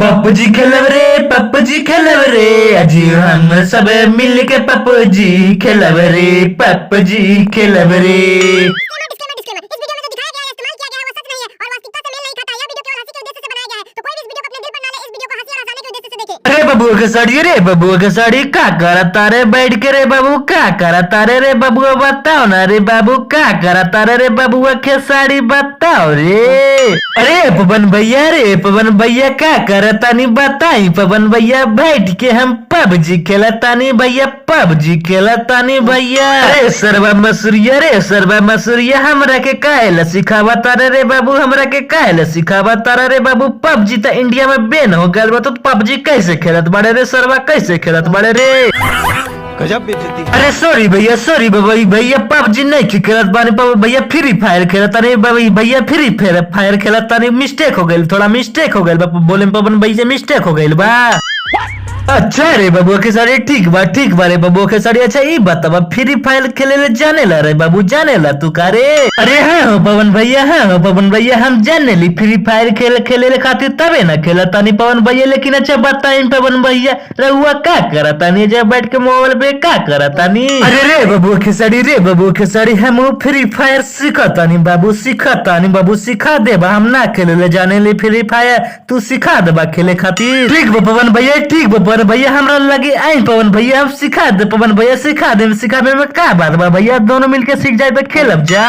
PUBG खेलब रे, PUBG खेलब रे, अजी हम सब मिल के पबजी खेलब रे, पबजी खेलब रे। डिस्क्लेमर, इस वीडियो में जो दिखाया गया है, इस्तेमाल किया गया है, वो सच नहीं है और वास्तविकता से मेल नहीं खाता। यह वीडियो केवल हंसी के उद्देश्य से बनाया गया है, तो कोई भी इस वीडियो को अपने दिल पर ना ले। इस वीडियो को हंसी और हंसाने के उद्देश्य से देखें। अरे बबुआ के साड़ी रे, बबुआ के साड़ी का करता रे बैठ के रे बाबू, का करता रे बबुआ बताओ ना रे बाबू, का करता रे बबुआ के साड़ी बताओ रे। अरे पवन भैया रे, पवन भैया का करता नहीं बताई पवन भैया, बैठ के हम पबजी खेलता नहीं भैया, पबजी खेलता नहीं भैया। अरे सरवा मसूरिया रे, सरवा मसूरिया हमरा के काहे सिखावता रे बाबू, हमरा के काहे सिखावता रे बाबू, पबजी तो इंडिया में बैन हो गया बा, तो पबजी कैसे खेलत बड़े रे सरवा, कैसे खेलत बड़े रे। गजब बेइज्जती। अरे सॉरी भैया, सॉरी भैया पबजी नहीं खेलत बानी भैया, फ्री फायर खेलता नहीं भैया, फ्री फायर खेलता नहीं, मिस्टेक हो गई, थोड़ा मिस्टेक हो गई बोले पवन भैया, मिस्टेक हो गई बा। अच्छा रे बबुआ के साड़ी, ठीक बा रे बबुआ के साड़ी। अच्छा ये बतावा फ्री फायर खेले ले जाने ला रे बाबू, जाने ला तू का रे। अरे हाँ हो पवन भैया, हाँ हो पवन भैया, हम जाने ली फ्री फायर खेले ले खातिर तबे ना खेलता नहीं पवन भैया। लेकिन अच्छा बताइन पवन भैया, रहुआ का करता नहीं जब बैठ के मोबाइल पे का करता नहीं। अरे रे बबुआ के साड़ी, रे बबुआ के साड़ी, हम फ्री फायर सिखाता नहीं बाबू, सिखाता नहीं बाबू, सिखा दे बा, हम ना खेले ले जाने ली फ्री फायर, तू सिखा दे बा खेले खातिर। ठीक बा पवन भैया, ठीक बा भैया, हमरा लगे आई पवन भैया, हम सिखा दे पवन भैया, सिखा दे में का बात बा भैया, दोनों मिलके सीख जाए तो खेलब जा।